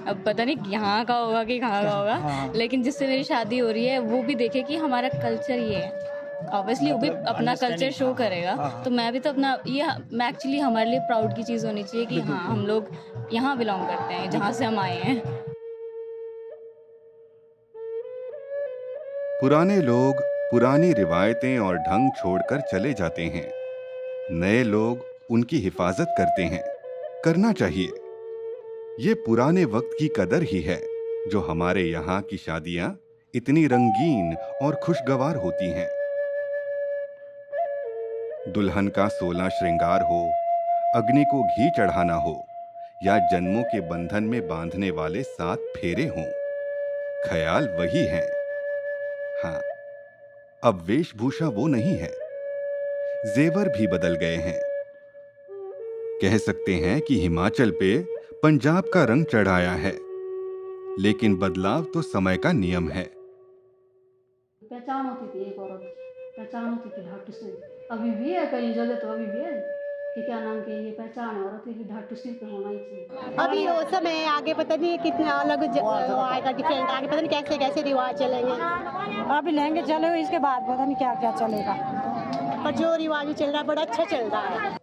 अब पता नहीं यहाँ का होगा कि कहाँ का होगा, लेकिन जिससे मेरी शादी हो रही है वो भी देखे कि हमारा कल्चर ये है। ऑब्वियसली वो भी अपना कल्चर शो करेगा, तो मैं भी तो अपना ये एक्चुअली हमारे लिए प्राउड की चीज़ होनी चाहिए कि हाँ हम लोग यहाँ बिलोंग करते हैं, जहाँ से हम आए हैं।
पुराने लोग पुरानी रिवायतें और ढंग छोड़कर चले जाते हैं, नए लोग उनकी हिफाजत करते हैं। करना चाहिए। ये पुराने वक्त की कदर ही है जो हमारे यहाँ की शादियाँ इतनी रंगीन और खुशगवार होती हैं। दुल्हन का 16 श्रृंगार हो, अग्नि को घी चढ़ाना हो या जन्मों के बंधन में बांधने वाले 7 फेरे हों, ख्याल वही है। हाँ, अब वेशभूषा वो नहीं है, जेवर भी बदल गए हैं। कह सकते हैं कि हिमाचल पे पंजाब का रंग चढ़ाया है, लेकिन बदलाव तो समय का नियम है।
पहचान होती थी एक औरत, पहचान होती थी ढाटू से। अभी भी है कई जगह, तो अभी भी है कि क्या नाम की ये पहचान है औरत की, ढाटू सिर पे होना ही चाहिए।
अभी वो समय आगे पता नहीं कितना अलग आएगा, डिफरेंट आगे पता नहीं कैसे कैसे रिवाज चलेंगे।
अभी लहंगे चले हुए, इसके बाद पता नहीं क्या क्या चलेगा,
पर जो रिवाज चल रहा है बड़ा अच्छा चल रहा है।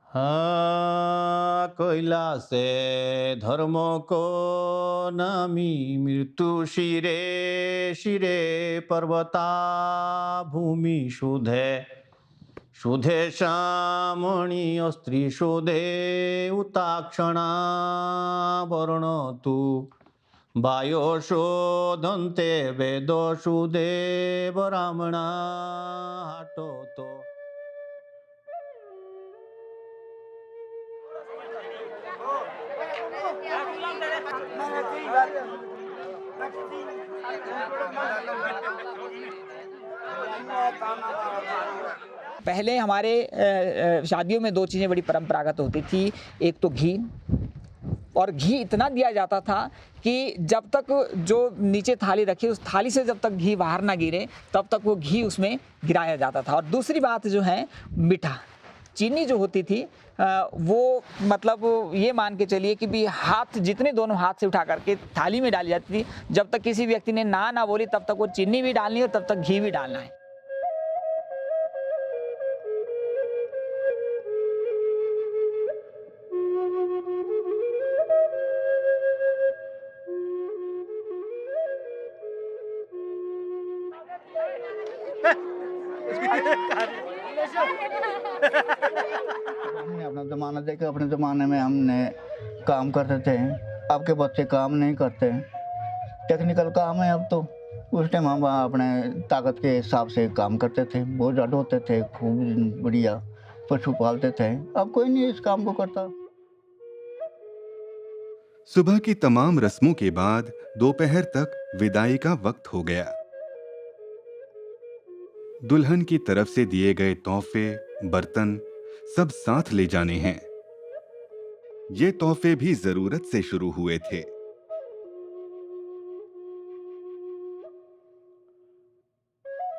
हाँ, कोयला से धर्मों को नामी मृत्यु शिरे शिरे पर्वता भूमि शुद्धे शुद्धे शामणी अस्त्री शोधे उताक्षणा वर्ण तु वायो शोधन्ते वेदो शुद्धे ब्राह्मणा हटो तो।
पहले हमारे शादियों में 2 चीज़ें बड़ी परंपरागत होती थी, एक तो घी और घी इतना दिया जाता था कि जब तक जो नीचे थाली रखी उस थाली से जब तक घी बाहर ना गिरे तब तक वो घी उसमें गिराया जाता था। और दूसरी बात जो है मीठा, चीनी जो होती थी वो मतलब ये मान के चलिए कि भी हाथ जितने दोनों हाथ से उठा करके थाली में डाली जाती थी, जब तक किसी व्यक्ति ने ना बोली तब तक वो चीनी भी डालनी है और तब तक घी भी डालना है।
हमने अपना ज़माना देखा, अपने ज़माने में हमने काम करते थे, अब के बच्चे काम नहीं करते, टेक्निकल काम है अब तो। उस टाइम हम अपने ताकत के हिसाब से काम करते थे, बहुत ज़्यादा होते थे, खूब बढ़िया पशु पालते थे। अब कोई नहीं इस काम को करता।
सुबह की तमाम रस्मों के बाद दोपहर तक विदाई का वक्त हो गया। दुल्हन की तरफ से दिए गए तोहफे, बर्तन सब साथ ले जाने हैं। ये तोहफे भी जरूरत से शुरू हुए थे।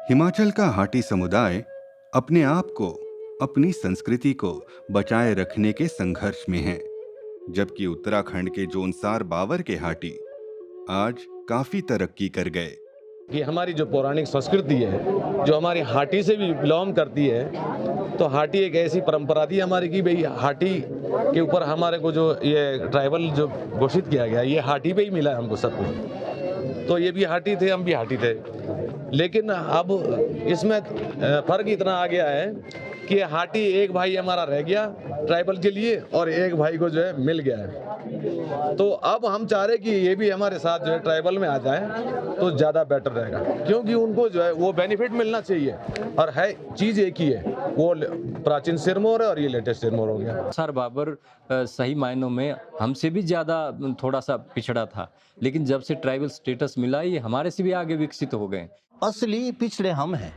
हिमाचल का हाटी समुदाय अपने आप को, अपनी संस्कृति को बचाए रखने के संघर्ष में है, जबकि उत्तराखंड के जोनसार बावर के हाटी आज काफी तरक्की कर गए।
कि हमारी जो पौराणिक संस्कृति है, जो हमारी हाटी से भी बिलोंग करती है, तो हाटी एक ऐसी परंपरा थी हमारी कि भाई हाटी के ऊपर हमारे को जो ये ट्राइबल जो घोषित किया गया, ये हाटी पे ही मिला है हमको सब कुछ। तो ये भी हाटी थे, हम भी हाटी थे। लेकिन अब इसमें फर्क इतना आ गया है कि हाटी एक भाई हमारा रह गया ट्राइबल के लिए और एक भाई को जो है मिल गया है। तो अब हम चाह रहे कि ये भी हमारे साथ जो है ट्राइबल में आ जाए तो ज़्यादा बेटर रहेगा, क्योंकि उनको जो है वो बेनिफिट मिलना चाहिए। और है चीज़ एक ही है, वो प्राचीन सिरमौर है और ये लेटेस्ट सिरमौर हो गया।
सर बाबर सही मायनों में हमसे भी ज़्यादा थोड़ा सा पिछड़ा था, लेकिन जब से ट्राइबल स्टेटस मिला ये हमारे से भी आगे विकसित हो गए।
असली पिछड़े हम हैं।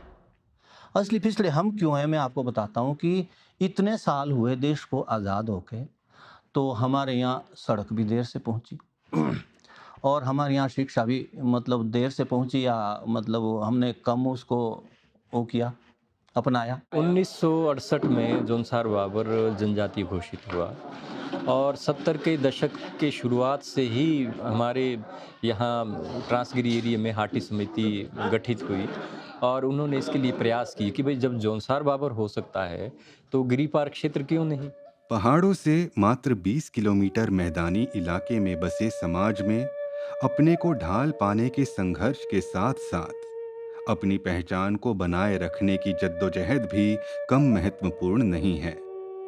असली पिछड़े हम क्यों हैं, मैं आपको बताता हूँ कि इतने साल हुए देश को आज़ाद होके, तो हमारे यहाँ सड़क भी देर से पहुँची और हमारे यहाँ शिक्षा भी मतलब देर से पहुँची, या मतलब हमने कम उसको वो किया, अपनाया।
1968 में जोनसार बाबर जनजाति घोषित हुआ और 70 के दशक के शुरुआत से ही हमारे यहाँ ट्रांसगिरी एरिया में हाटी समिति गठित हुई और उन्होंने इसके लिए प्रयास किए कि भाई जब जोनसार बाबर हो सकता है तो गिरिपार क्षेत्र क्यों नहीं।
पहाड़ों से मात्र 20 किलोमीटर मैदानी इलाके में बसे समाज में अपने को ढाल पाने के संघर्ष के साथ साथ अपनी पहचान को बनाए रखने की जद्दोजहद भी कम महत्वपूर्ण नहीं है।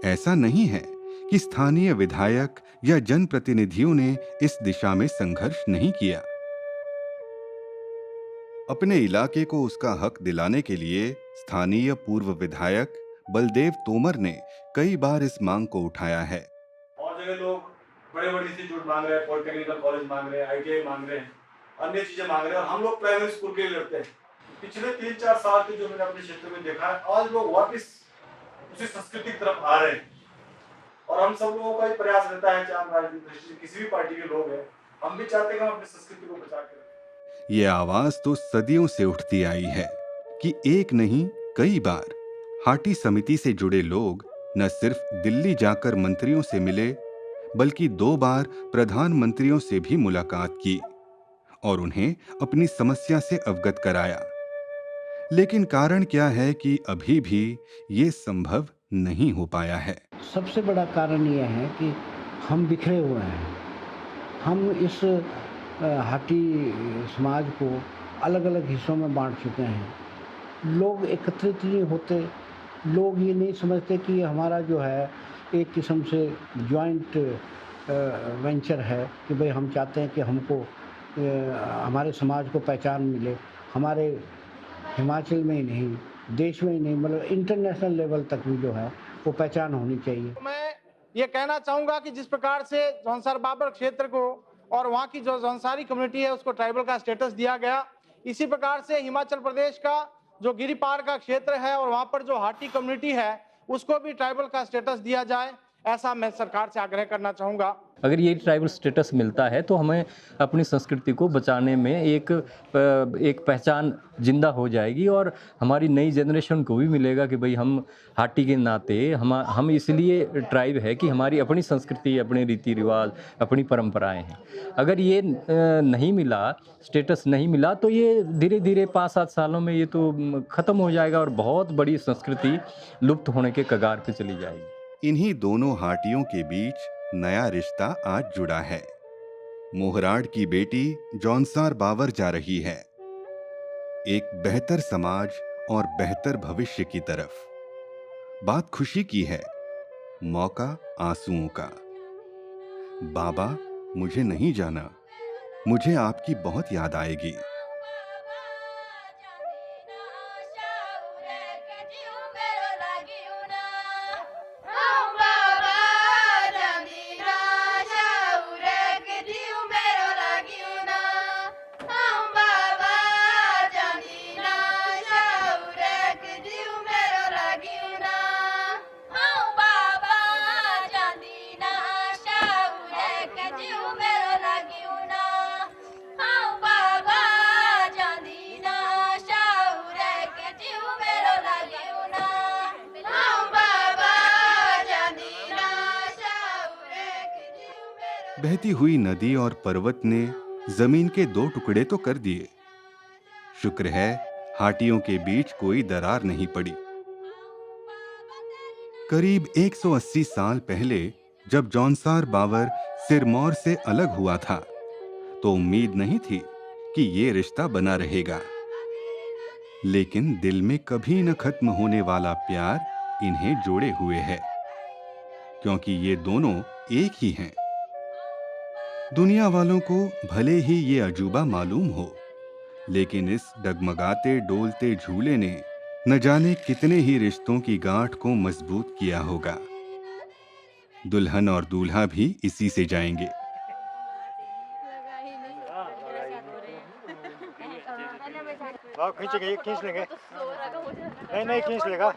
ऐसा नहीं है कि स्थानीय विधायक या जनप्रतिनिधियों ने इस दिशा में संघर्ष नहीं किया। अपने इलाके को उसका हक दिलाने के लिए स्थानीय पूर्व विधायक बलदेव तोमर ने कई बार इस मांग को उठाया है।
और जगह लोग बड़े-बड़े इंस्टीट्यूट मांग रहे हैं, पॉलिटेक्निकल कॉलेज मांग रहे हैं, आईटीआई मांग रहे हैं, अन्य चीजें मांग रहे हैं और हम लोग प्राइमरी स्कूल के लिए लड़ते हैं। पिछले 3-4 साल के जो मैंने अपने क्षेत्र में देखा है, आज लोग वापस उसी संस्कृति की तरफ आ रहे हैं और हम सब लोगों का ही प्रयास रहता है, चाहे हम राजनीतिक किसी भी पार्टी के लोग हैं, हम भी चाहते हैं कि हम अपनी संस्कृति को बचा के रखें।
ये आवाज तो सदियों से उठती आई है कि एक नहीं कई बार हाटी समिति से जुड़े लोग न सिर्फ दिल्ली जाकर मंत्रियों से मिले, बल्कि 2 बार प्रधानमंत्रियों से भी मुलाकात की और उन्हें अपनी समस्या से अवगत कराया। लेकिन कारण क्या है कि अभी भी ये संभव नहीं हो पाया है?
सबसे बड़ा कारण यह है कि हम बिखरे हुए हैं। हम इस हाटी समाज को अलग अलग हिस्सों में बांट चुके हैं। लोग एकत्रित नहीं होते, लोग ये नहीं समझते कि हमारा जो है एक किस्म से जॉइंट वेंचर है कि भाई हम चाहते हैं कि हमको हमारे समाज को पहचान मिले, हमारे हिमाचल में ही नहीं, देश में ही नहीं, मतलब इंटरनेशनल लेवल तक भी जो है वो पहचान होनी चाहिए।
मैं ये कहना चाहूँगा कि जिस प्रकार से जोनसार बाबर क्षेत्र को और वहाँ की जो जोनसारी कम्युनिटी है उसको ट्राइबल का स्टेटस दिया गया, इसी प्रकार से हिमाचल प्रदेश का जो गिरिपार का क्षेत्र है और वहाँ पर जो हाटी कम्युनिटी है उसको भी ट्राइबल का स्टेटस दिया जाए। ऐसा मैं सरकार से आग्रह करना चाहूँगा।
अगर ये ट्राइबल स्टेटस मिलता है तो हमें अपनी संस्कृति को बचाने में एक पहचान जिंदा हो जाएगी और हमारी नई जनरेशन को भी मिलेगा कि भाई हम हाटी के नाते हम इसलिए ट्राइब है कि हमारी अपनी संस्कृति, अपने रीति रिवाज, अपनी परंपराएं हैं। अगर ये नहीं मिला, स्टेटस नहीं मिला, तो ये धीरे धीरे 5-7 सालों में ये तो ख़त्म हो जाएगा और बहुत बड़ी संस्कृति लुप्त होने के कगार पे चली जाएगी।
इन्हीं दोनों हाटियों के बीच नया रिश्ता आज जुड़ा है। मोहराड़ की बेटी जौनसार बावर जा रही है एक बेहतर समाज और बेहतर भविष्य की तरफ। बात खुशी की है, मौका आंसुओं का। बाबा, मुझे नहीं जाना, मुझे आपकी बहुत याद आएगी। बहती हुई नदी और पर्वत ने जमीन के 2 टुकड़े तो कर दिए। शुक्र है हाटियों के बीच कोई दरार नहीं पड़ी। करीब 180 साल पहले जब जौनसार बावर सिरमौर से अलग हुआ था तो उम्मीद नहीं थी कि ये रिश्ता बना रहेगा, लेकिन दिल में कभी न खत्म होने वाला प्यार इन्हें जोड़े हुए है, क्योंकि ये दोनों एक ही हैं। दुनिया वालों को भले ही ये अजूबा मालूम हो, लेकिन इस डगमगाते डोलते झूले ने न जाने कितने ही रिश्तों की गांठ को मजबूत किया होगा। दुल्हन और दूल्हा भी इसी से जाएंगे।
खींच लेंगे। नहीं खींच लेगा।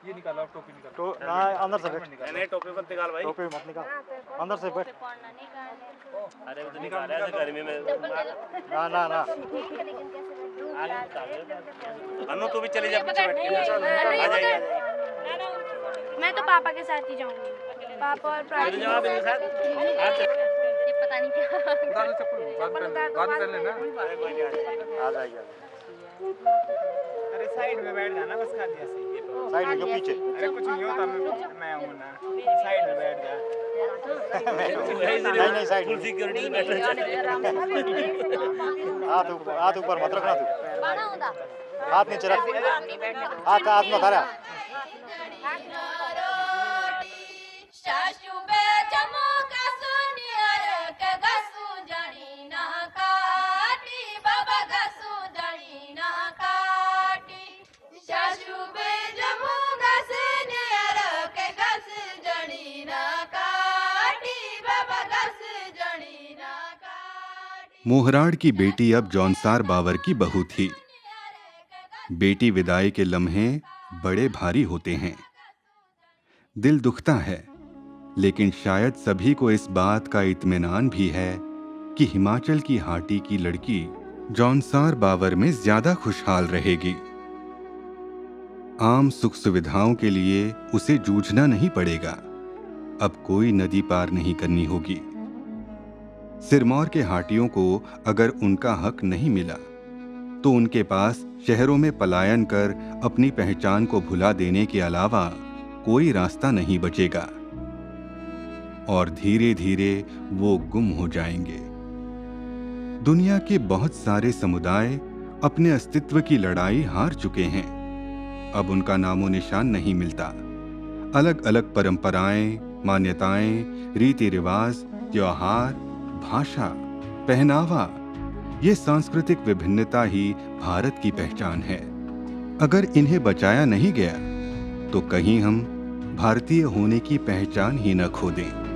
ये निकालो, टोपी निकालो। तो ना अंदर से बैठ। नहीं टोपी मत निकाल भाई। टोपी मत निकाल, अंदर से बैठ। अरे वो तो निकाल रहा है गर्मी में। ना अनु तू भी चली जा, पीछे बैठ के आ जाएगी।
मैं तो पापा के साथ ही जाऊंगी। पापा और प्राइवेट के साथ। ये पता नहीं क्या। बाद में लेना।
आ जाएगा।
अरे साइड में बैठ जाना बस, खाली ऐसे।
साइड में क्यों पीछे?
अरे कुछ नहीं होता, मैं हूं ना, साइड में बैठ जा।
नहीं साइड में सिक्योरिटी से बैठना चाहिए। हाथ ऊपर मत रखना तू। हाथ नीचे रख, हाथ में खड़ा।
मोहराड़ की बेटी अब जौनसार बावर की बहू थी। बेटी विदाई के लम्हे बड़े भारी होते हैं, दिल दुखता है, लेकिन शायद सभी को इस बात का इत्मीनान भी है कि हिमाचल की हाटी की लड़की जौनसार बावर में ज्यादा खुशहाल रहेगी। आम सुख सुविधाओं के लिए उसे जूझना नहीं पड़ेगा। अब कोई नदी पार नहीं करनी होगी। सिरमौर के हाटियों को अगर उनका हक नहीं मिला तो उनके पास शहरों में पलायन कर अपनी पहचान को भुला देने के अलावा कोई रास्ता नहीं बचेगा और धीरे धीरे वो गुम हो जाएंगे। दुनिया के बहुत सारे समुदाय अपने अस्तित्व की लड़ाई हार चुके हैं। अब उनका नामो निशान नहीं मिलता। अलग अलग परंपराएं, मान्यताएं, रीति रिवाज, त्योहार, भाषा, पहनावा, ये सांस्कृतिक विभिन्नता ही भारत की पहचान है। अगर इन्हें बचाया नहीं गया तो कहीं हम भारतीय होने की पहचान ही न खो दें।